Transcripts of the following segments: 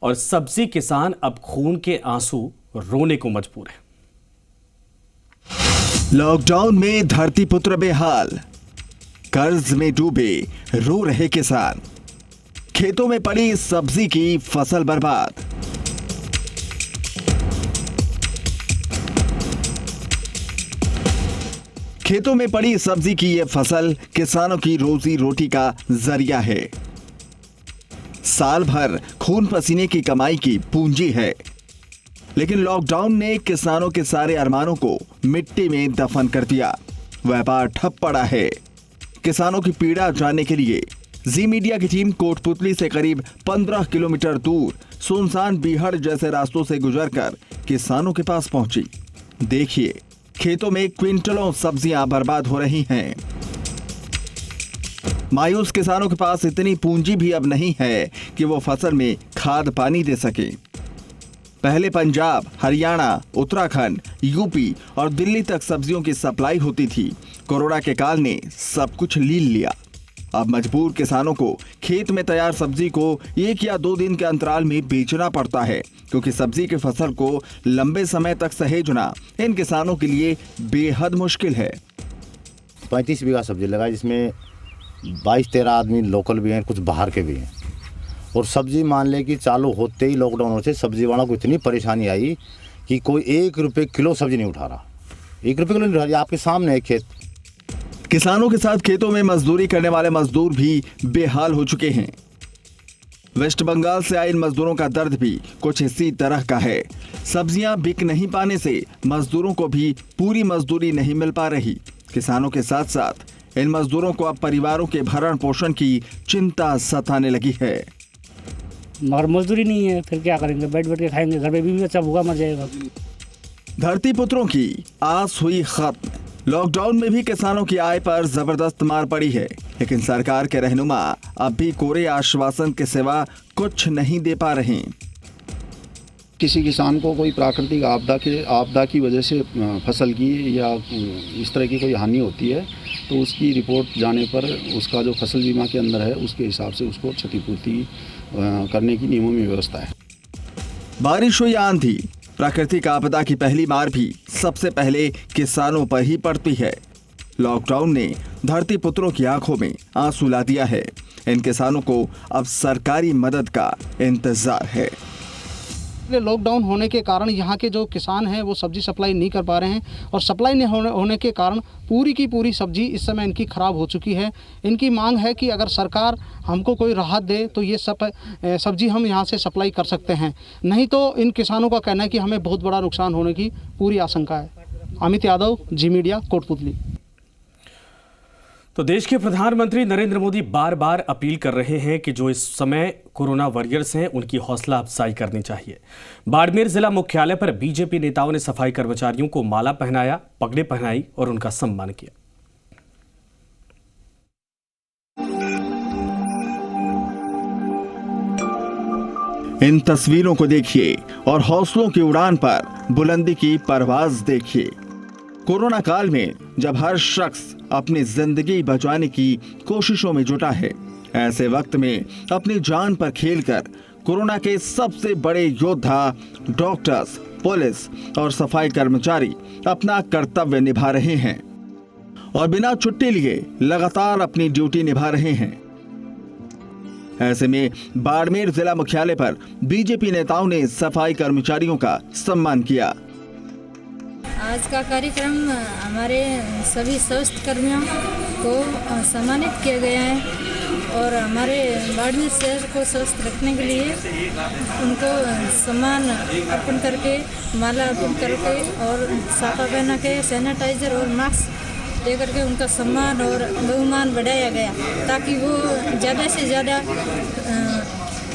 और सब्जी किसान अब खून के आंसू रोने को मजबूर है। लॉकडाउन में धरती पुत्र बेहाल, कर्ज में डूबे रो रहे किसान, खेतों में पड़ी सब्जी की फसल बर्बाद। खेतों में पड़ी सब्जी की यह फसल किसानों की रोजी रोटी का जरिया है। साल भर खून पसीने की कमाई की पूंजी है, लेकिन लॉकडाउन ने किसानों के सारे अरमानों को मिट्टी में दफन कर दिया। व्यापार ठप पड़ा है। किसानों की पीड़ा जानने के लिए जी मीडिया की टीम कोटपुतली से करीब 15 किलोमीटर दूर सुनसान बीहड़ जैसे रास्तों से गुजरकर किसानों के पास पहुंची। देखिए, खेतों में क्विंटलों सब्जियां बर्बाद हो रही हैं। मायूस किसानों के पास इतनी पूंजी भी अब नहीं है कि वो फसल में खाद पानी दे सके। पहले पंजाब, हरियाणा, उत्तराखंड, यूपी और दिल्ली तक सब्जियों की सप्लाई होती थी। कोरोना के काल ने सब कुछ लील लिया। अब मजबूर किसानों को खेत में तैयार सब्जी को 1 या 2 दिन के अंतराल में बेचना पड़ता है, क्योंकि सब्जी की फसल को लंबे समय तक सहेजना इन किसानों के लिए बेहद मुश्किल है। 35 बीघा सब्जी लगा, जिसमें 22-13 आदमी लोकल भी हैं, कुछ बाहर के भी हैं। और सब्जी मान ले कि चालू होते ही लॉकडाउन से सब्जी वालों को इतनी परेशानी आई कि कोई 1 रुपये किलो सब्जी नहीं उठा रहा। 1 रुपये किलो नहीं उठा रहा। आपके सामने है खेत। किसानों के साथ खेतों में मजदूरी करने वाले मजदूर भी बेहाल हो चुके हैं। वेस्ट बंगाल से आए इन मजदूरों का दर्द भी कुछ इसी तरह का है। सब्जियां बिक नहीं पाने से मजदूरों को भी पूरी मजदूरी नहीं मिल पा रही। किसानों के साथ साथ इन मजदूरों को अब परिवारों के भरण पोषण की चिंता सताने लगी है। मगर मजदूरी नहीं है, फिर क्या करेंगे? बैठ बैठ के खाएंगे, घर में बीवी बच्चा भूखा मर जाएगा। धरती पुत्रों की आस हुई खत्म। लॉकडाउन में भी किसानों की आय पर जबरदस्त मार पड़ी है, लेकिन सरकार के रहनुमा अब भी कोरे आश्वासन के सिवा कुछ नहीं दे पा रहे। किसी किसान को कोई प्राकृतिक आपदा की वजह से फसल की या इस तरह की कोई हानि होती है, तो उसकी रिपोर्ट जाने पर उसका जो फसल बीमा के अंदर है उसके हिसाब से उसको क्षतिपूर्ति करने की नियमों में व्यवस्था है। बारिश हो या आंधी, प्राकृतिक आपदा की पहली मार भी सबसे पहले किसानों पर ही पड़ती है। लॉकडाउन ने धरती पुत्रों की आंखों में आंसू ला दिया है। इन किसानों को अब सरकारी मदद का इंतजार है। लॉकडाउन होने के कारण यहाँ के जो किसान हैं वो सब्जी सप्लाई नहीं कर पा रहे हैं, और सप्लाई नहीं होने के कारण पूरी की पूरी सब्जी इस समय इनकी ख़राब हो चुकी है। इनकी मांग है कि अगर सरकार हमको कोई राहत दे तो ये सब्जी हम यहाँ से सप्लाई कर सकते हैं, नहीं तो इन किसानों का कहना है कि हमें बहुत बड़ा नुकसान होने की पूरी आशंका है। अमित यादव, जी मीडिया, कोटपुतली। तो देश के प्रधानमंत्री नरेंद्र मोदी बार बार अपील कर रहे हैं कि जो इस समय कोरोना वॉरियर्स हैं उनकी हौसला अफजाई करनी चाहिए। बाड़मेर जिला मुख्यालय पर बीजेपी नेताओं ने सफाई कर्मचारियों को माला पहनाया, पगड़ी पहनाई और उनका सम्मान किया। इन तस्वीरों को देखिए और हौसलों की उड़ान पर बुलंदी की परवाज देखिए। कोरोना काल में जब हर शख्स अपनी जिंदगी बचाने की कोशिशों में जुटा है, ऐसे वक्त में अपनी जान पर खेलकर कोरोना के सबसे बड़े योद्धा डॉक्टर्स, पुलिस और सफाई कर्मचारी अपना कर्तव्य निभा रहे हैं और बिना छुट्टी लिए लगातार अपनी ड्यूटी निभा रहे हैं। ऐसे में बाड़मेर जिला मुख्यालय पर बीजेपी नेताओं ने सफाई कर्मचारियों का सम्मान किया। आज का कार्यक्रम हमारे सभी स्वास्थ्य कर्मियों को सम्मानित किया गया है और हमारे बाड़मेर शहर को स्वस्थ रखने के लिए उनको सम्मान अर्पण करके, माला अर्पण करके और साफा पहना के, सैनिटाइजर और मास्क दे करके उनका सम्मान और बहुमान बढ़ाया गया, ताकि वो ज़्यादा से ज़्यादा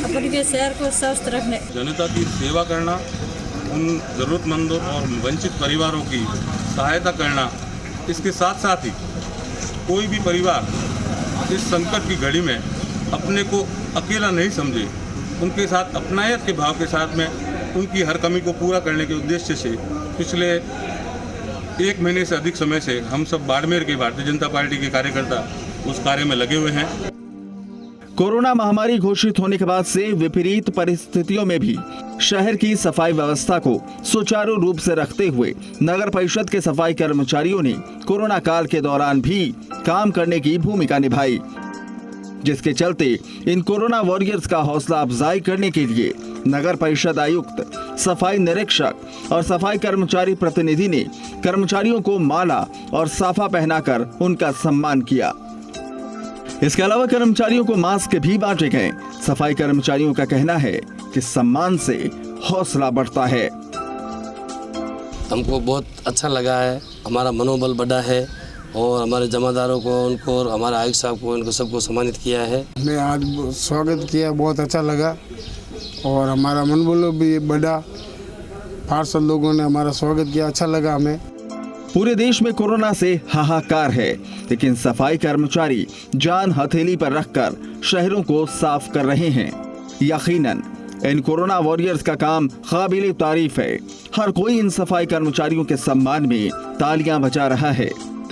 अपने शहर को स्वस्थ रखने। जनता की सेवा करना, उन ज़रूरतमंदों और वंचित परिवारों की सहायता करना, इसके साथ साथ ही कोई भी परिवार इस संकट की घड़ी में अपने को अकेला नहीं समझे, उनके साथ अपनायत के भाव के साथ में उनकी हर कमी को पूरा करने के उद्देश्य से पिछले 1 महीने से अधिक समय से हम सब बाड़मेर के भारतीय जनता पार्टी के कार्यकर्ता उस कार्य में लगे हुए हैं। कोरोना महामारी घोषित होने के बाद से विपरीत परिस्थितियों में भी शहर की सफाई व्यवस्था को सुचारू रूप से रखते हुए नगर परिषद के सफाई कर्मचारियों ने कोरोना काल के दौरान भी काम करने की भूमिका निभाई, जिसके चलते इन कोरोना वॉरियर्स का हौसला अफजाई करने के लिए नगर परिषद आयुक्त, सफाई निरीक्षक और सफाई कर्मचारी प्रतिनिधि ने कर्मचारियों को माला और साफा पहनाकर उनका सम्मान किया। इसके अलावा कर्मचारियों को मास्क भी बांटे गए। सफाई कर्मचारियों का कहना है कि सम्मान से हौसला बढ़ता है। हमको बहुत अच्छा लगा है, हमारा मनोबल बढ़ा है और हमारे जमादारों को, उनको और हमारे आयुक्त साहब को, इनको सबको सम्मानित किया है। हमने आज स्वागत किया, बहुत अच्छा लगा और हमारा मनोबल भी बढ़ा। पार्षद लोगों ने हमारा स्वागत किया, अच्छा लगा हमें। पूरे देश में कोरोना से हाहाकार है, लेकिन सफाई कर्मचारी जान हथेली पर रखकर शहरों को साफ कर रहे हैं। यकीनन इन कोरोना वॉरियर्स का काम काबिले तारीफ है। हर कोई इन सफाई कर्मचारियों के सम्मान में तालियां बजा रहा है।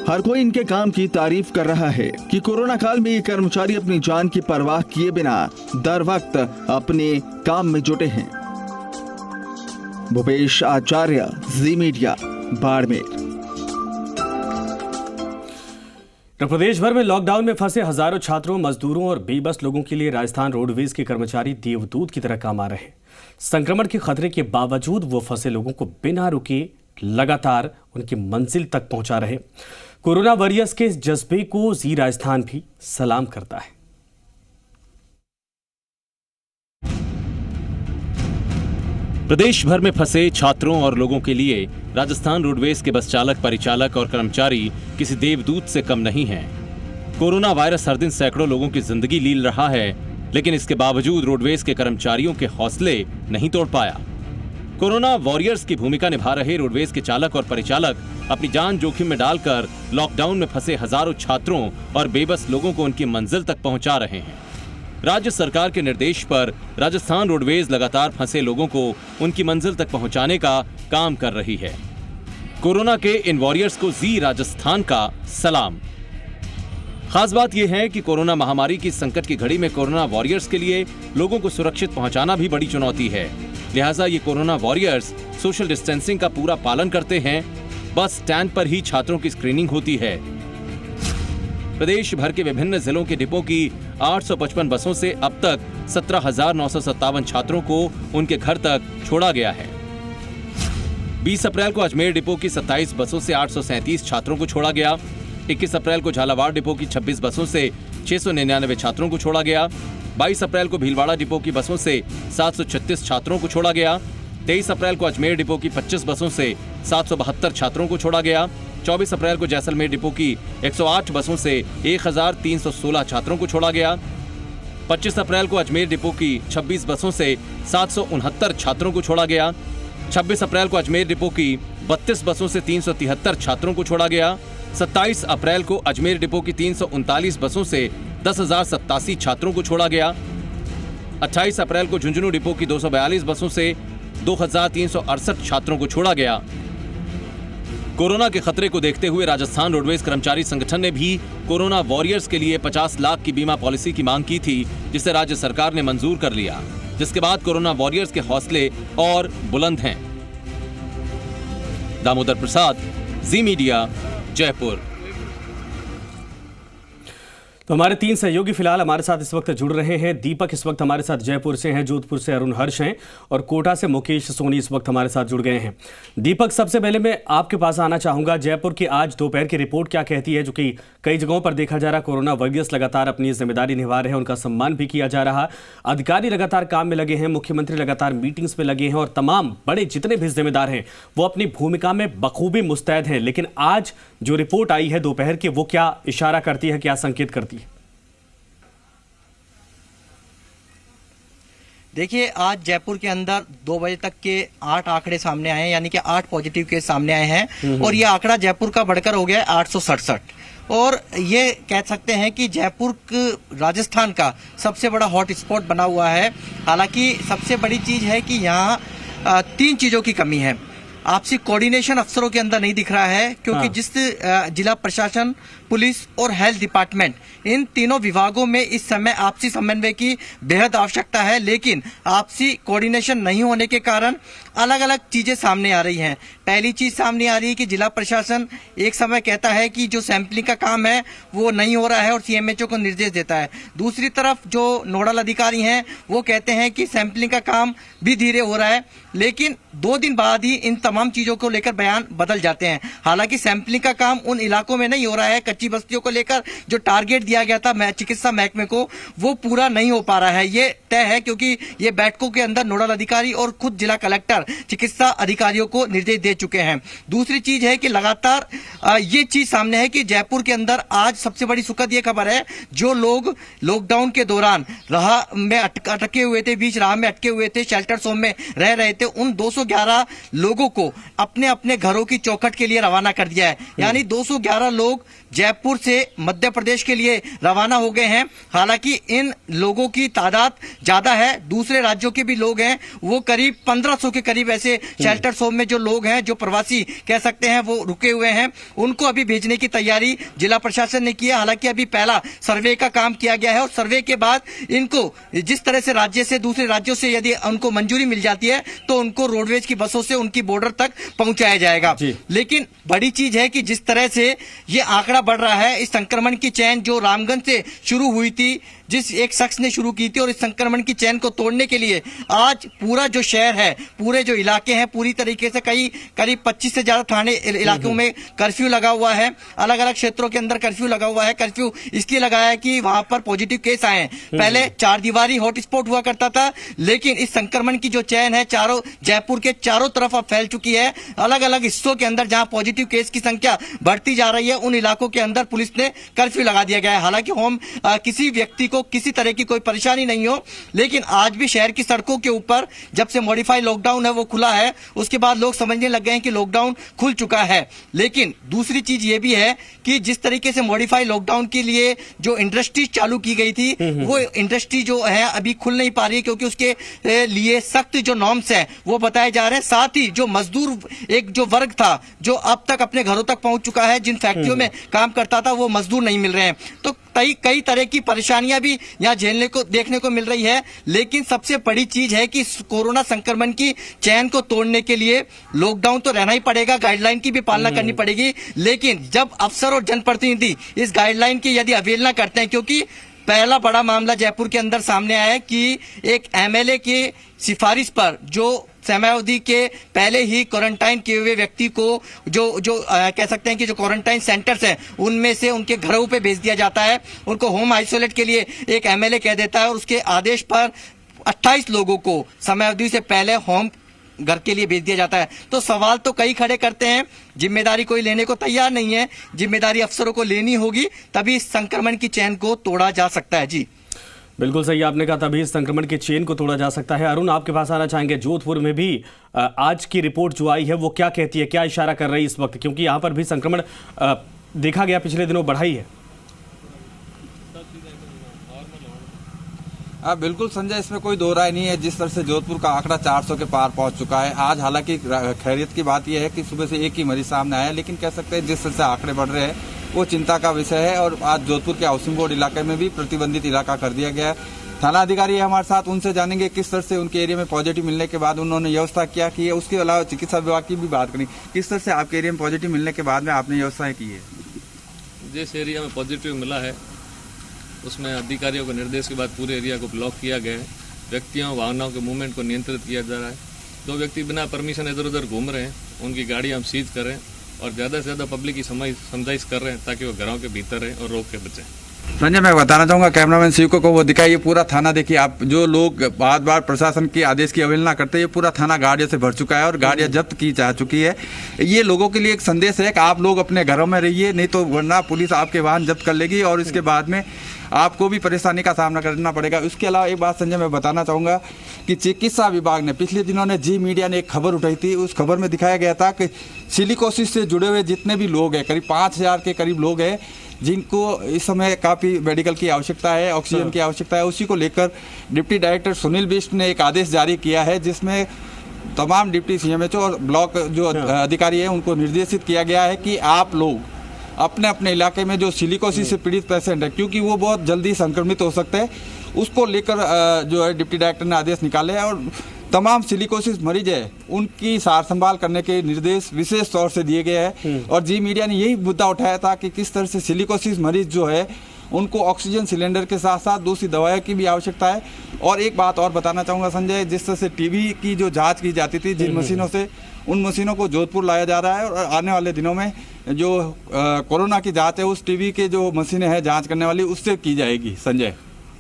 हर कोई इनके काम की तारीफ कर रहा है कि कोरोना काल में ये कर्मचारी अपनी जान की परवाह किए बिना दर वक्त अपने काम में जुटे हैं। भूपेश आचार्य, जी मीडिया, बाड़मेर। प्रदेश भर में लॉकडाउन में फंसे हजारों छात्रों, मजदूरों और बेबस लोगों के लिए राजस्थान रोडवेज के कर्मचारी देवदूत की तरह काम आ रहे हैं। संक्रमण के खतरे के बावजूद वो फंसे लोगों को बिना रुके लगातार उनकी मंजिल तक पहुंचा रहे। कोरोना वॉरियर्स के इस जज्बे को जी राजस्थान भी सलाम करता है। प्रदेश भर में फंसे छात्रों और लोगों के लिए राजस्थान रोडवेज के बस चालक, परिचालक और कर्मचारी किसी देवदूत से कम नहीं हैं। कोरोना वायरस हर दिन सैकड़ों लोगों की जिंदगी लील रहा है, लेकिन इसके बावजूद रोडवेज के कर्मचारियों के हौसले नहीं तोड़ पाया। कोरोना वॉरियर्स की भूमिका निभा रहे रोडवेज के चालक और परिचालक अपनी जान जोखिम में डालकर लॉकडाउन में फंसे हजारों छात्रों और बेबस लोगों को उनकी मंजिल तक पहुंचा रहे हैं। राज्य सरकार के निर्देश पर राजस्थान रोडवेज लगातार फंसे लोगों को उनकी मंजिल तक पहुंचाने का काम कर रही है। कोरोना के इन वॉरियर्स को जी राजस्थान का सलाम। खास बात यह है कि कोरोना महामारी की संकट की घड़ी में कोरोना वॉरियर्स के लिए लोगों को सुरक्षित पहुंचाना भी बड़ी चुनौती है। लिहाजा ये कोरोना वॉरियर्स सोशल डिस्टेंसिंग का पूरा पालन करते हैं। बस स्टैंड पर ही छात्रों की स्क्रीनिंग होती है। प्रदेश भर के विभिन्न जिलों के डिपो की 855 बसों से अब तक 17,957 छात्रों को उनके घर तक छोड़ा गया है। 20 अप्रैल को अजमेर डिपो की 27 बसों से 837 छात्रों को छोड़ा गया। 21 अप्रैल को झालावाड़ डिपो की 26 बसों से 699 छात्रों को छोड़ा गया। 22 अप्रैल को भीलवाड़ा डिपो की बसों से 736 छात्रों को छोड़ा गया। 23 अप्रैल को अजमेर डिपो की 25 बसों से 772 छात्रों को छोड़ा गया। 24 अप्रैल को जैसलमेर डिपो की 108 बसों से 1316 छात्रों को छोड़ा गया। 25 अप्रैल को अजमेर डिपो की 26 बसों से 769 छात्रों को छोड़ा गया। 26 अप्रैल को अजमेर डिपो की 32 बसों से 373 छात्रों को छोड़ा गया। 27 अप्रैल को अजमेर डिपो की 339 बसों से 10,087 छात्रों को छोड़ा गया। 28 अप्रैल को झुंझुनू डिपो की 242 बसों से 2,368 छात्रों को छोड़ा गया। कोरोना के खतरे को देखते हुए राजस्थान रोडवेज कर्मचारी संगठन ने भी कोरोना वॉरियर्स के लिए 50 लाख की बीमा पॉलिसी की मांग की थी, जिसे राज्य सरकार ने मंजूर कर लिया, जिसके बाद कोरोना वॉरियर्स के हौसले और बुलंद हैं। दामोदर प्रसाद, जी मीडिया, जयपुर। तो हमारे 3 सहयोगी फिलहाल हमारे साथ इस वक्त जुड़ रहे हैं। दीपक इस वक्त हमारे साथ जयपुर से हैं, जोधपुर से अरुण हर्ष हैं और कोटा से मुकेश सोनी इस वक्त हमारे साथ जुड़ गए हैं। दीपक, सबसे पहले मैं आपके पास आना चाहूंगा। जयपुर की आज दोपहर की रिपोर्ट क्या कहती है, जो कि कई जगहों पर देखा जा रहा है कोरोना वॉरियर्स लगातार अपनी जिम्मेदारी निभा रहे हैं, उनका सम्मान भी किया जा रहा, अधिकारी लगातार काम में लगे हैं, मुख्यमंत्री लगातार मीटिंग्स में लगे हैं और तमाम बड़े जितने भी जिम्मेदार हैं वो अपनी भूमिका में बखूबी मुस्तैद हैं। लेकिन आज जो रिपोर्ट आई है दोपहर की, वो क्या इशारा करती है, क्या संकेत करती है? देखिए, आज जयपुर के अंदर 2 बजे तक के 8 आंकड़े सामने आए हैं, यानी कि 8 पॉजिटिव केस सामने आए हैं और ये आंकड़ा जयपुर का बढ़कर हो गया है 867 और ये कह सकते हैं कि जयपुर राजस्थान का सबसे बड़ा हॉट स्पॉट बना हुआ है। हालांकि सबसे बड़ी चीज है कि यहाँ 3 चीजों की कमी है। आपसी कोऑर्डिनेशन अफसरों के अंदर नहीं दिख रहा है, क्योंकि जिस जिला प्रशासन, पुलिस और हेल्थ डिपार्टमेंट, इन तीनों विभागों में इस समय आपसी समन्वय की बेहद आवश्यकता है, लेकिन आपसी कोऑर्डिनेशन नहीं होने के कारण अलग अलग चीजें सामने आ रही हैं। पहली चीज सामने आ रही है कि जिला प्रशासन एक समय कहता है कि जो सैंपलिंग का काम है वो नहीं हो रहा है और सीएमएचओ को निर्देश देता है। दूसरी तरफ जो नोडल अधिकारी हैं वो कहते हैं कि सैंपलिंग का काम भी धीरे हो रहा है, लेकिन 2 दिन बाद ही इन तमाम चीजों को लेकर बयान बदल जाते हैं। हालांकि सैंपलिंग का काम उन इलाकों में नहीं हो रहा है, कच्ची बस्तियों को लेकर जो टारगेट दिया गया था चिकित्सा महकमे को वो पूरा नहीं हो पा रहा है। ये तय है क्योंकि ये बैठकों के अंदर नोडल अधिकारी और खुद जिला कलेक्टर चिकित्सा अधिकारियों को निर्देश दे चुके हैं। दूसरी चीज है कि लगातार ये चीज सामने है कि जयपुर के अंदर आज सबसे बड़ी सुखद ये खबर है, जो लोग लॉकडाउन के दौरान राह में अटके हुए थे, बीच राह में अटके हुए थे, शेल्टर्स होम में रह रहे थे, उन 211 लोगों को अपने अपने घरों की चौखट के लिए रवाना कर दिया है। यानी 211 लोग जयपुर से मध्य प्रदेश के लिए रवाना हो गए हैं। हालांकि इन लोगों की तादाद ज्यादा है, दूसरे राज्यों के भी लोग हैं, वो करीब 1500 के करीब ऐसे शेल्टर्स होम में जो लोग हैं, जो प्रवासी कह सकते हैं, वो रुके हुए हैं। उनको अभी भेजने की तैयारी जिला प्रशासन ने की है। हालांकि अभी पहला सर्वे का काम किया गया है और सर्वे के बाद इनको जिस तरह से राज्य से दूसरे राज्यों से यदि उनको मंजूरी मिल जाती है तो उनको रोडवेज की बसों से उनकी बॉर्डर तक पहुंचाया जाएगा। लेकिन बड़ी चीज है कि जिस तरह से ये आंकड़ा बढ़ रहा है, इस संक्रमण की चेन जो रामगंज से शुरू हुई थी, जिस एक शख्स ने शुरू की थी, और इस संक्रमण की चेन को तोड़ने के लिए आज पूरा जो शहर है, पूरे जो इलाके हैं, पूरी तरीके से करीब 25 से ज्यादा थाने इलाकों में कर्फ्यू लगा हुआ है। अलग अलग क्षेत्रों के अंदर कर्फ्यू लगा हुआ है। कर्फ्यू इसलिए लगाया है कि वहां पर पॉजिटिव केस आए हैं। पहले 4 दीवारी हॉटस्पॉट हुआ करता था, लेकिन इस संक्रमण की जो चेन है चारों जयपुर के चारों तरफ अब फैल चुकी है। अलग अलग हिस्सों के अंदर जहां पॉजिटिव केस की संख्या बढ़ती जा रही है, उन इलाकों के अंदर पुलिस ने कर्फ्यू लगा दिया गया है। हालांकि किसी व्यक्ति को किसी तरह की कोई परेशानी नहीं हो, लेकिन आज भी शहर की सड़कों के ऊपर जब से मॉडिफाइड लॉकडाउन है वो खुला है, उसके बाद लोग समझने लग गए हैं कि लॉकडाउन खुल चुका है। लेकिन दूसरी चीज ये भी है कि जिस तरीके से मॉडिफाइड लॉकडाउन के लिए जो इंडस्ट्रीज चालू की गई थी, वो इंडस्ट्री जो है अभी खुल नहीं पा रही है, क्योंकि उसके लिए सख्त जो नॉर्म्स हैं वो बताए जा रहे हैं। साथ ही जो मजदूर एक जो वर्ग था, जो अब तक अपने घरों तक पहुंच चुका है, जिन फैक्ट्रियों में काम करता था, वो मजदूर नहीं मिल रहे हैं। तो कई तरह की परेशानियां भी यहाँ झेलने को देखने को मिल रही है। लेकिन सबसे बड़ी चीज है कि कोरोना संक्रमण की चैन को तोड़ने के लिए लॉकडाउन तो रहना ही पड़ेगा, गाइडलाइन की भी पालना करनी पड़ेगी। लेकिन जब अफसर और जनप्रतिनिधि इस गाइडलाइन की यदि अवहेलना करते हैं, क्योंकि पहला बड़ा मामला जयपुर के अंदर सामने आया है कि एक एमएलए की सिफारिश पर जो समयावधि के पहले ही क्वारंटाइन किए हुए व्यक्ति को जो कह सकते हैं कि जो क्वारंटाइन सेंटर्स हैं उनमें से उनके घरों पे भेज दिया जाता है, उनको होम आइसोलेट के लिए एक एमएलए कह देता है और उसके आदेश पर 28 लोगों को समयावधि से पहले होम घर के लिए भेज दिया जाता है। तो सवाल तो कई खड़े करते हैं, जिम्मेदारी कोई लेने को तैयार नहीं है। जिम्मेदारी अफसरों को लेनी होगी, तभी इस संक्रमण की चेन को तोड़ा जा सकता है। जी बिल्कुल सही आपने कहा, तभी इस संक्रमण की चेन को तोड़ा जा सकता है। अरुण, आपके पास आना चाहेंगे। जोधपुर में भी आज की रिपोर्ट जो आई है वो क्या कहती है, क्या इशारा कर रही है इस वक्त, क्योंकि यहाँ पर भी संक्रमण देखा गया पिछले दिनों बढ़ा ही है। बिल्कुल संजय, इसमें कोई दो राय नहीं है। जिस तरह से जोधपुर का आंकड़ा 400 के पार पहुंच चुका है आज, हालांकि खैरियत की बात यह है कि सुबह से एक ही मरीज सामने आया, लेकिन कह सकते हैं जिस तरह से आंकड़े बढ़ रहे हैं वो चिंता का विषय है। और आज जोधपुर के हाउसिंग बोर्ड इलाके में भी प्रतिबंधित इलाका कर दिया गया है। थाना अधिकारी हमारे साथ, उनसे जानेंगे किस तरह से उनके एरिया में पॉजिटिव मिलने के बाद उन्होंने व्यवस्था क्या की है। उसके अलावा चिकित्सा विभाग की भी बात करेंगे, किस तरह से आपके एरिया में पॉजिटिव मिलने के बाद में आपने व्यवस्थाएं की है। जिस एरिया में पॉजिटिव मिला है उसमें अधिकारियों के निर्देश के बाद पूरे एरिया को ब्लॉक किया गया है। व्यक्तियों वाहनों के मूवमेंट को नियंत्रित किया जा रहा है। जो व्यक्ति बिना परमिशन इधर उधर घूम रहे हैं उनकी गाड़ी हम सीज करें और ज़्यादा से ज़्यादा पब्लिक की समझाइश कर रहे हैं ताकि वो घरों के भीतर रहें और रोग के बचें। संजय, मैं बताना चाहूंगा कैमरामैन शिव को वो दिखाइए पूरा थाना। देखिए आप, जो लोग बार बार प्रशासन के आदेश की अवहेलना करते हैं, ये पूरा थाना गाड़ियों से भर चुका है और गाड़ियां जब्त की जा चुकी है। ये लोगों के लिए एक संदेश है कि आप लोग अपने घरों में रहिए, नहीं तो वरना पुलिस आपके वाहन जब्त कर लेगी और इसके बाद में आपको भी परेशानी का सामना करना पड़ेगा। उसके अलावा एक बात संजय मैं बताना चाहूँगा कि चिकित्सा विभाग ने पिछले दिनों ने जी मीडिया ने एक खबर उठाई थी। उस खबर में दिखाया गया था कि सिलिकोसिस से जुड़े हुए जितने भी लोग हैं, करीब 5000 के करीब लोग हैं जिनको इस समय काफ़ी मेडिकल की आवश्यकता है, ऑक्सीजन की आवश्यकता है। उसी को लेकर डिप्टी डायरेक्टर सुनील बिष्ट ने एक आदेश जारी किया है, जिसमें तमाम डिप्टी CMHO और ब्लॉक जो अधिकारी है उनको निर्देशित किया गया है कि आप लोग अपने अपने इलाके में जो सिलिकोसिस से पीड़ित पेशेंट है, क्योंकि वो बहुत जल्दी संक्रमित हो सकते हैं, उसको लेकर जो है डिप्टी डायरेक्टर ने आदेश निकाले हैं और तमाम सिलिकोसिस मरीज है उनकी सार संभाल करने के निर्देश विशेष तौर से दिए गए हैं। और जी मीडिया ने यही मुद्दा उठाया था कि किस तरह से सिलिकोसिस मरीज जो है उनको ऑक्सीजन सिलेंडर के साथ साथ दूसरी दवाइयों की भी आवश्यकता है। और एक बात और बताना चाहूँगा संजय, जिस तरह से टीबी की जो जांच की जाती थी जिन मशीनों से, उन मशीनों को जोधपुर लाया जा रहा है और आने वाले दिनों में जो कोरोना की जांच है उस टीबी के जो मशीनें हैं जांच करने वाली उससे की जाएगी। संजय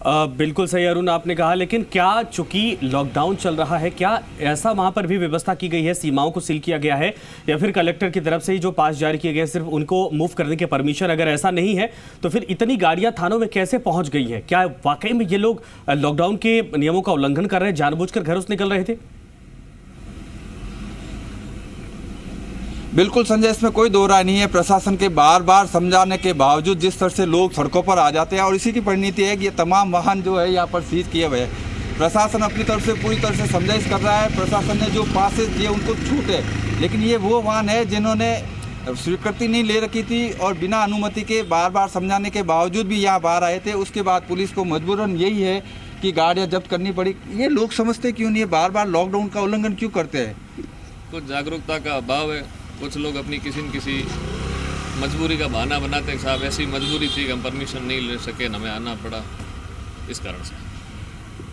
बिल्कुल सही अरुण आपने कहा, लेकिन क्या चूंकि लॉकडाउन चल रहा है, क्या ऐसा वहां पर भी व्यवस्था की गई है, सीमाओं को सील किया गया है, या फिर कलेक्टर की तरफ से ही जो पास जारी किए गए सिर्फ उनको मूव करने की परमिशन? अगर ऐसा नहीं है तो फिर इतनी गाड़ियां थानों में कैसे पहुंच गई हैं? क्या वाकई में ये लोग लॉकडाउन के नियमों का उल्लंघन कर रहे हैं, जानबूझकर घरों से निकल रहे थे? बिल्कुल संजय, इसमें कोई दो राय नहीं है। प्रशासन के बार बार समझाने के बावजूद जिस तरह से लोग सड़कों पर आ जाते हैं और इसी की परिणति है कि ये तमाम वाहन जो है यहाँ पर सीज किए हुए हैं। प्रशासन अपनी तरफ से पूरी तरह से समझाइश कर रहा है। प्रशासन ने जो पासेज दिए उनको छूट है, लेकिन ये वो वाहन है जिन्होंने स्वीकृति नहीं ले रखी थी और बिना अनुमति के बार बार समझाने के बावजूद भी यहाँ बाहर आए थे। उसके बाद पुलिस को मजबूरन यही है कि गाड़ियाँ जब्त करनी पड़ी। ये लोग समझते क्यों नहीं है, बार बार लॉकडाउन का उल्लंघन क्यों करते हैं? कुछ जागरूकता का अभाव है, कुछ लोग अपनी किसी न किसी मजबूरी का बहाना बनाते हैं। साहब ऐसी मजबूरी थी कि हम परमिशन नहीं ले सके, हमें आना पड़ा, इस कारण से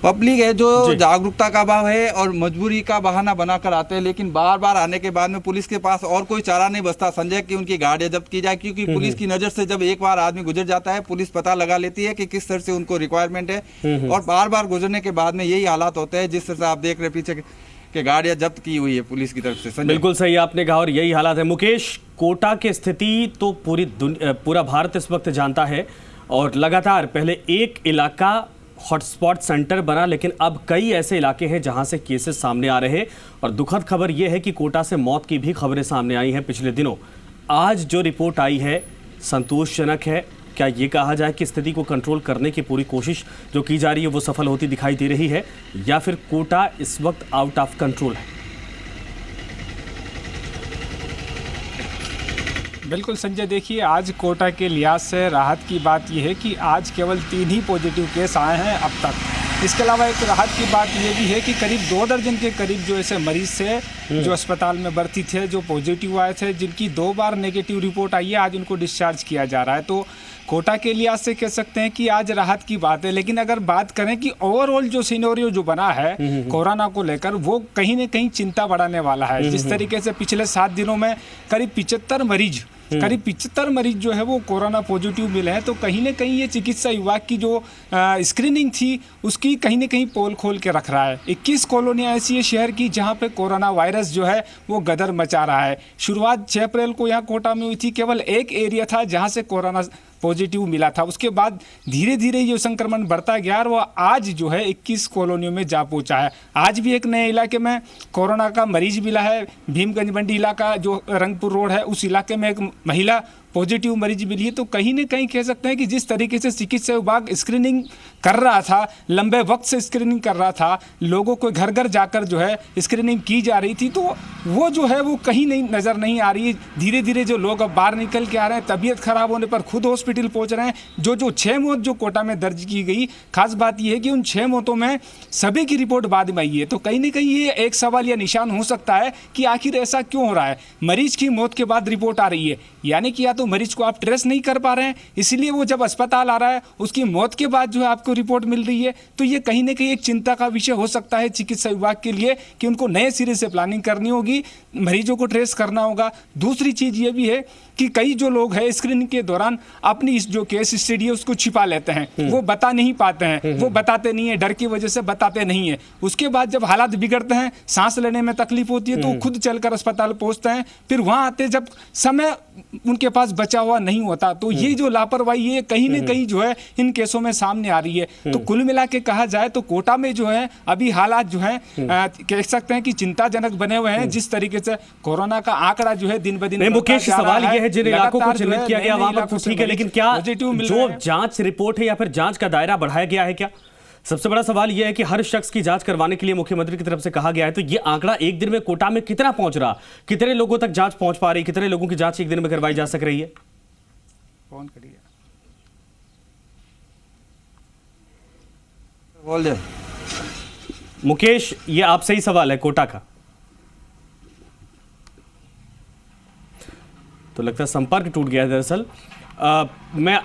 पब्लिक है जो जागरूकता का अभाव है और मजबूरी का बहाना बनाकर आते हैं। लेकिन बार बार आने के बाद में पुलिस के पास और कोई चारा नहीं बचता संजय कि उनकी गाड़ियां जब्त की जाए, क्योंकि पुलिस की नजर से जब एक बार आदमी गुजर जाता है पुलिस पता लगा लेती है कि किस तरह से उनको रिक्वायरमेंट है और बार बार गुजरने के बाद में यही हालात होते हैं जिस तरह से आप देख रहे पीछे कि गाड़ियां जब्त की हुई है पुलिस की तरफ से। बिल्कुल सही आपने कहा और यही हालात है। मुकेश, कोटा की स्थिति तो पूरा भारत इस वक्त जानता है और लगातार पहले एक इलाका हॉटस्पॉट सेंटर बना, लेकिन अब कई ऐसे इलाके हैं जहां से केसेस सामने आ रहे हैं और दुखद खबर यह है कि कोटा से मौत की भी खबरें सामने आई हैं पिछले दिनों। आज जो रिपोर्ट आई है संतोषजनक है। क्या ये कहा जाए कि स्थिति को कंट्रोल करने की पूरी कोशिश जो की जा रही है वो सफल होती दिखाई दे रही है, या फिर कोटा इस वक्त आउट ऑफ कंट्रोल है? बिल्कुल संजय, देखिए आज कोटा के लिहाज से राहत की बात यह है कि आज केवल 3 ही पॉजिटिव केस आए हैं अब तक। इसके अलावा एक राहत की बात यह भी है कि करीब 2 दर्जन के करीब जो ऐसे मरीज थे जो अस्पताल में भर्ती थे, जो पॉजिटिव आए थे, जिनकी 2 बार नेगेटिव रिपोर्ट आई है, आज उनको डिस्चार्ज किया जा रहा है। तो कोटा के लिहाज से कह सकते हैं कि आज राहत की बात है। लेकिन अगर बात करें कि ओवरऑल जो सिनेरियो जो बना है कोरोना को लेकर, वो कहीं न कहीं चिंता बढ़ाने वाला है। जिस तरीके से पिछले 7 दिनों में करीब 75 मरीज जो है वो कोरोना पॉजिटिव मिले हैं, तो कहीं न कहीं ये चिकित्सा विभाग की जो स्क्रीनिंग थी उसकी कहीं न कहीं पोल खोल के रख रहा है। 21 कॉलोनियाँ ऐसी है शहर की जहाँ पे कोरोना वायरस जो है वो गदर मचा रहा है। शुरुआत 6 अप्रैल को यहाँ कोटा में हुई थी, केवल एक एरिया था जहाँ से कोरोना पॉजिटिव मिला था। उसके बाद धीरे धीरे ये संक्रमण बढ़ता गया और वो आज जो है 21 कॉलोनियों में जा पहुंचा है। आज भी एक नए इलाके में कोरोना का मरीज मिला है। भीमगंज मंडी इलाका जो रंगपुर रोड है उस इलाके में एक महिला पॉजिटिव मरीज मिली है। तो कहीं न कहीं कह सकते हैं कि जिस तरीके से चिकित्सा विभाग स्क्रीनिंग कर रहा था, लंबे वक्त से स्क्रीनिंग कर रहा था, लोगों को घर घर जाकर जो है स्क्रीनिंग की जा रही थी, तो वो जो है वो कहीं नहीं नज़र नहीं आ रही है। धीरे धीरे जो लोग अब बाहर निकल के आ रहे हैं, तबीयत खराब होने पर खुद हॉस्पिटल पहुंच रहे हैं। जो 6 मौत जो कोटा में दर्ज की गई, खास बात यह है कि उन 6 मौतों में सभी की रिपोर्ट बाद में आई है। तो कहीं न कहीं ये एक सवाल या निशान हो सकता है कि आखिर ऐसा क्यों हो रहा है। मरीज की मौत के बाद रिपोर्ट आ रही है, यानी कि या तो मरीज को आप ट्रेस नहीं कर पा रहे हैं, इसलिए वो जब अस्पताल आ रहा है उसकी मौत के बाद जो है आपको रिपोर्ट मिल रही है। तो ये कहीं ना कहीं एक चिंता का विषय हो सकता है चिकित्सा विभाग के लिए कि उनको नए सिरे से प्लानिंग करनी होगी, मरीजों को ट्रेस करना होगा। दूसरी चीज ये भी है कि कई जो लोग हैं स्क्रीनिंग के दौरान अपनी इस जो केस स्टडी है उसको छिपा लेते हैं, वो बता नहीं पाते हैं, वो बताते नहीं है, डर की वजह से बताते नहीं है। उसके बाद जब हालात बिगड़ते हैं, सांस लेने में तकलीफ होती है, तो खुद चलकर अस्पताल पहुंचते हैं, फिर वहां आते जब समय उनके पास बचा हुआ नहीं होता। तो ये जो लापरवाही है कहीं न कहीं जो है इन केसों में सामने आ रही है। तो कुल मिला के कहा जाए तो कोटा में जो है अभी हालात जो है कह सकते हैं कि चिंताजनक बने हुए हैं। जिस तरीके से कोरोना का आंकड़ा जो है दिन ब दिन मुकेश, सवाल यह है जिन इलाकों को चिन्हित किया गया वहां पर ठीक है, लेकिन क्या जो जांच रिपोर्ट है या फिर जांच का दायरा बढ़ाया गया है क्या? सबसे बड़ा सवाल यह है कि हर शख्स की जांच करवाने के लिए मुख्यमंत्री की तरफ से कहा गया है, तो ये आंकड़ा एक दिन में कोटा में कितना पहुंच रहा, कितने लोगों तक जांच पहुंच पा रही, कितने लोगों की जांच एक दिन में करवाई जा सक रही है? फोन करिए, बोल दे मुकेश, ये आपसे ही सवाल है कोटा का। तो लगता है संपर्क टूट गया है। दरअसल मैं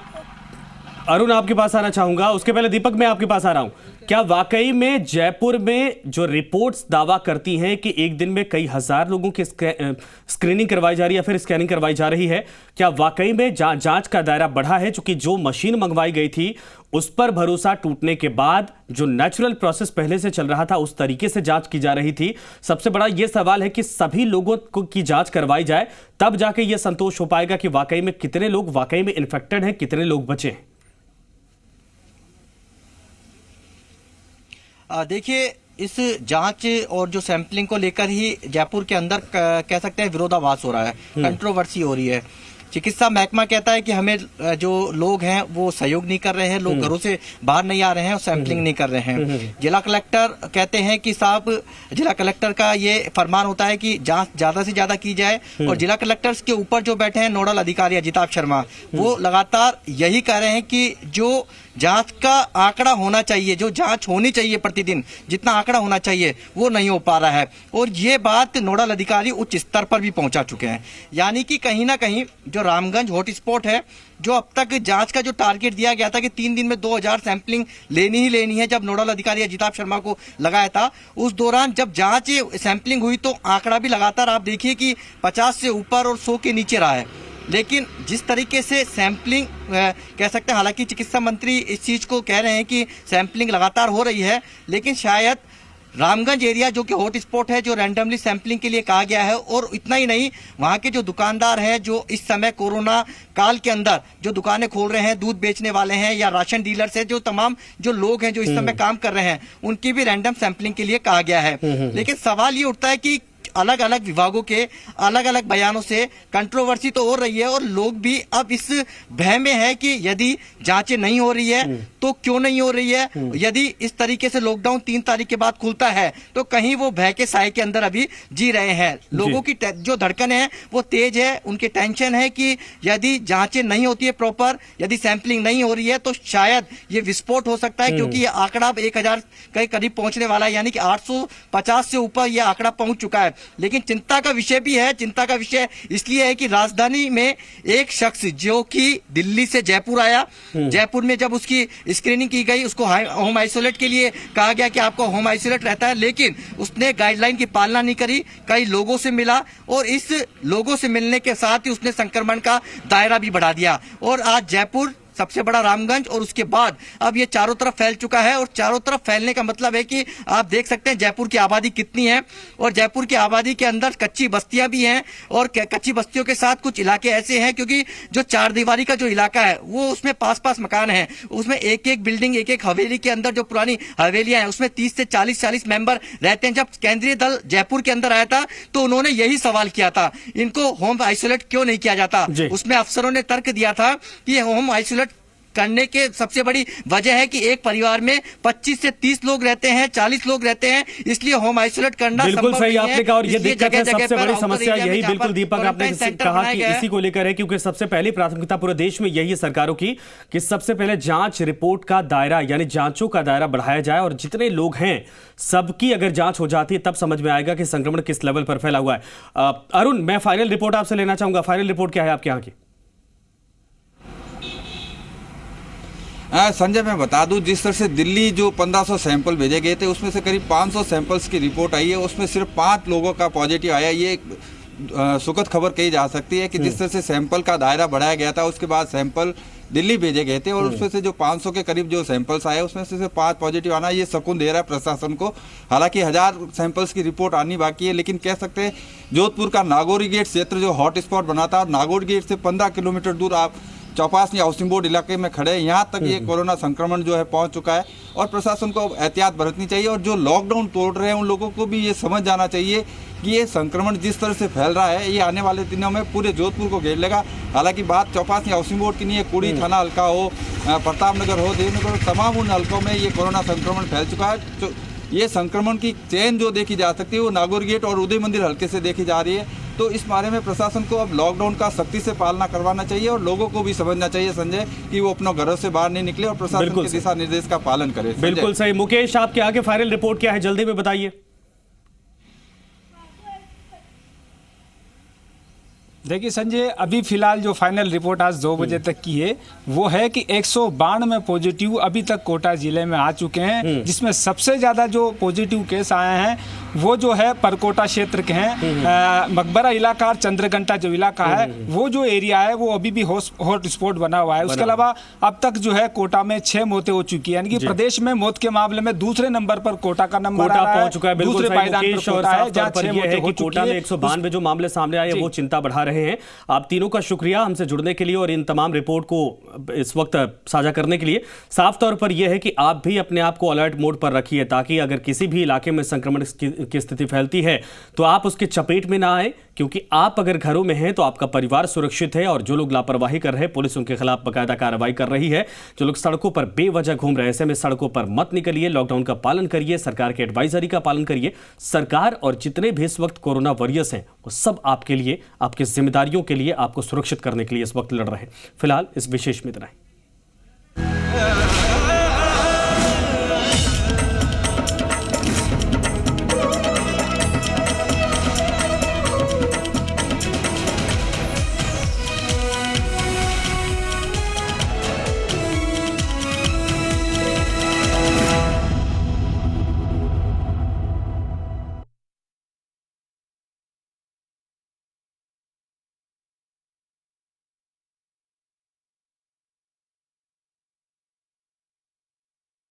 अरुण आपके पास आना चाहूंगा, उसके पहले दीपक मैं आपके पास आ रहा हूं। क्या वाकई में जयपुर में जो रिपोर्ट्स दावा करती हैं कि एक दिन में कई हजार लोगों की स्क्रीनिंग करवाई जा रही है, फिर स्कैनिंग करवाई जा रही है, क्या वाकई में जांच का दायरा बढ़ा है? चूंकि जो मशीन मंगवाई गई थी उस पर भरोसा टूटने के बाद जो नेचुरल प्रोसेस पहले से चल रहा था उस तरीके से जांच की जा रही थी। सबसे बड़ा यह सवाल है कि सभी लोगों की जांच करवाई जाए, तब जाके यह संतोष हो पाएगा कि वाकई में कितने लोग वाकई में इन्फेक्टेड हैं, कितने लोग बचे हैं। देखिए, इस जांच और जो सैंपलिंग को लेकर ही जयपुर के अंदर कह सकते हैं विरोधाभास हो रहा है, कंट्रोवर्सी हो रही है। चिकित्सा महकमा कहता है कि हमें जो लोग हैं वो सहयोग नहीं कर रहे हैं, लोग घरों से बाहर नहीं आ रहे हैं और सैंपलिंग नहीं कर रहे हैं। जिला कलेक्टर कहते हैं कि साहब, जिला कलेक्टर का ये फरमान होता है कि जांच ज्यादा से ज्यादा की जाए, और जिला कलेक्टर्स के ऊपर जो बैठे हैं नोडल अधिकारी अजिताभ शर्मा, वो लगातार यही कह रहे हैं कि जो जांच का आंकड़ा होना चाहिए, जो जांच होनी चाहिए प्रतिदिन, जितना आंकड़ा होना चाहिए वो नहीं हो पा रहा है। और ये बात नोडल अधिकारी उच्च स्तर पर भी पहुंचा चुके हैं। यानी कि कहीं ना कहीं जो रामगंज हॉटस्पॉट है, जो अब तक जांच का जो टारगेट दिया गया था कि 3 दिन में 2000 सैंपलिंग लेनी ही लेनी है, जब नोडल अधिकारी अजिताभ शर्मा को लगाया था, उस दौरान जब जांच सैंपलिंग हुई तो आंकड़ा भी लगातार आप देखिए कि 50 से ऊपर और 100 के नीचे रहा है। लेकिन जिस तरीके से सैंपलिंग कह सकते हैं, हालांकि चिकित्सा मंत्री इस चीज को कह रहे हैं कि सैंपलिंग लगातार हो रही है, लेकिन शायद रामगंज एरिया जो कि हॉट स्पॉट है, जो रैंडमली सैंपलिंग के लिए कहा गया है, और इतना ही नहीं, वहां के जो दुकानदार हैं जो इस समय कोरोना काल के अंदर जो दुकानें खोल रहे हैं, दूध बेचने वाले हैं या राशन डीलर्स हैं, जो तमाम जो लोग हैं जो इस समय काम कर रहे हैं, उनकी भी रैंडम सैंपलिंग के लिए कहा गया है। लेकिन सवाल ये उठता है कि अलग अलग विभागों के अलग अलग बयानों से कंट्रोवर्सी तो हो रही है, और लोग भी अब इस भय में है कि यदि जांचें नहीं हो रही है तो क्यों नहीं हो रही है, यदि इस तरीके से लॉकडाउन 3 तारीख के बाद खुलता है तो कहीं वो भय के साए के अंदर अभी जी रहे हैं। लोगों की जो धड़कन है वो तेज है, उनकी टेंशन है कि यदि जांचें नहीं होती है प्रॉपर, यदि सैंपलिंग नहीं हो रही है तो शायद ये विस्फोट हो सकता है, क्योंकि ये आंकड़ा 1000 के करीब पहुंचने वाला है, यानी कि 850 से ऊपर ये आंकड़ा पहुंच चुका है। लेकिन चिंता का विषय भी है। चिंता का विषय इसलिए है कि राजधानी में एक शख्स जो कि दिल्ली से जयपुर आया, जयपुर में जब उसकी स्क्रीनिंग की गई, उसको होम आइसोलेट के लिए कहा गया कि आपको होम आइसोलेट रहता है, लेकिन उसने गाइडलाइन की पालना नहीं करी, कई लोगों से मिला, और इस लोगों से मिलने के साथ ही उसने संक्रमण का दायरा भी बढ़ा दिया, और आज जयपुर सबसे बड़ा रामगंज, और उसके बाद अब ये चारों तरफ फैल चुका है। और चारों तरफ फैलने का मतलब है कि आप देख सकते हैं जयपुर की आबादी कितनी है, और जयपुर की आबादी के अंदर कच्ची बस्तियां भी हैं, और कच्ची बस्तियों के साथ कुछ इलाके ऐसे हैं, क्योंकि जो 4 दीवारी का जो इलाका है वो उसमें पास पास मकान है, उसमें एक एक बिल्डिंग, एक एक हवेली के अंदर जो पुरानी हवेलियां हैं उसमें 30 से 40 मेंबर रहते हैं। जब केंद्रीय दल जयपुर के अंदर आया था तो उन्होंने यही सवाल किया था, इनको होम आइसोलेट क्यों नहीं किया जाता। उसमें अफसरों ने तर्क दिया था कि होम आइसोलेट करने के सबसे बड़ी वजह है कि एक परिवार में 25 से 30 लोग रहते हैं, 40 लोग रहते हैं, इसलिए होम आइसोलेट करना बिल्कुल सही आपने कहा। और ये दिक्कत है, सबसे बड़ी समस्या यही, बिल्कुल दीपक आपने कहा कि इसी को लेकर है, क्योंकि सबसे पहली प्राथमिकता पूरे देश में यही है सरकारों की कि सबसे पहले जांच रिपोर्ट का दायरा, यानी जांचों का दायरा बढ़ाया जाए, और जितने लोग हैं सबकी अगर जांच हो जाती है तब समझ में आएगा कि संक्रमण किस लेवल पर फैला हुआ है। अरुण, मैं फाइनल रिपोर्ट आपसे लेना चाहूंगा, फाइनल रिपोर्ट क्या है आपके यहाँ की? संजय, मैं बता दूं, जिस तरह से दिल्ली जो 1500 सैंपल भेजे गए थे उसमें से करीब 500 सैंपल्स की रिपोर्ट आई है, उसमें सिर्फ 5 लोगों का पॉजिटिव आया। ये सुखद खबर कही जा सकती है कि जिस तरह से सैंपल का दायरा बढ़ाया गया था, उसके बाद सैंपल दिल्ली भेजे गए थे, और उसमें से जो 500 के करीब जो सैंपल्स आए उसमें से सिर्फ 5 पॉजिटिव आना, ये सुकून दे रहा है प्रशासन को। हालांकि 1000 सैंपल्स की रिपोर्ट आनी बाकी है, लेकिन कह सकते हैं जोधपुर का नागौरी गेट क्षेत्र जो हॉट स्पॉट बना था, नागौरी गेट से 15 किलोमीटर दूर आप चौपासी हाउसिंग बोर्ड इलाके में खड़े हैं, यहाँ तक ये कोरोना संक्रमण जो है पहुंच चुका है और प्रशासन को अब एहतियात बरतनी चाहिए। और जो लॉकडाउन तोड़ रहे हैं उन लोगों को भी ये समझ जाना चाहिए कि ये संक्रमण जिस तरह से फैल रहा है ये आने वाले दिनों में पूरे जोधपुर को घेर लेगा। हालांकि बात चौपासी हाउसिंग बोर्ड की नहीं है, कुड़ी थाना हल्का हो, प्रताप नगर हो, देवनगर, तमाम उन हल्कों में ये कोरोना संक्रमण फैल चुका है। तो ये संक्रमण की चेन जो देखी जा सकती है वो नागौर गेट और उदय मंदिर हल्के से देखी जा रही है। तो इस बारे में प्रशासन को अब लॉकडाउन का सख्ती से पालना करवाना चाहिए और लोगों को भी समझना चाहिए संजय कि वो अपने घरों से बाहर नहीं निकले और प्रशासन के दिशा निर्देश का पालन करें। बिल्कुल सही। मुकेश, आपके आगे फाइनल रिपोर्ट क्या है, जल्दी में बताइए। देखिए संजय, अभी फिलहाल जो फाइनल रिपोर्ट आज 2 बजे तक की है वो है कि 192 पॉजिटिव अभी तक कोटा जिले में आ चुके हैं, जिसमें सबसे ज़्यादा जो पॉजिटिव केस आए हैं वो जो है परकोटा क्षेत्र के हैं। मकबरा इलाका और चंद्रघंटा जो इलाका है वो जो एरिया है वो अभी भी हॉट स्पॉट बना हुआ है। उसके अलावा अब तक जो है कोटा में 6 मौतें हो चुकी है, यानी कि प्रदेश में मौत के मामले में दूसरे नंबर पर कोटा का नंबर पहुंच चुका है। दूसरे पायदान पर कोटा है, जहाँ 6 मौतें हो चुकी कोटा में 192 जो मामले सामने आए वो चिंता बढ़ा रहे हैं। आप तीनों का शुक्रिया हमसे जुड़ने के लिए और इन तमाम रिपोर्ट को इस वक्त साझा करने के लिए। साफ तौर पर यह है कि आप भी अपने आप को अलर्ट मोड पर रखिए ताकि अगर किसी भी इलाके में संक्रमण की स्थिति फैलती है तो आप उसके चपेट में ना आए, क्योंकि आप अगर घरों में हैं तो आपका परिवार सुरक्षित है और जो लोग लापरवाही कर रहे हैं पुलिस उनके खिलाफ बाकायदा कार्रवाई कर रही है। जो लोग सड़कों पर बेवजह घूम रहे हैं ऐसे में सड़कों पर मत निकलिए, लॉकडाउन का पालन करिए, सरकार के एडवाइजरी का पालन करिए। सरकार और जितने भी इस वक्त कोरोना वॉरियर्स हैं वो सब आपके लिए, आपकी जिम्मेदारियों के लिए, आपको सुरक्षित करने के लिए इस वक्त लड़ रहे हैं। फिलहाल इस विशेष में इतना ही।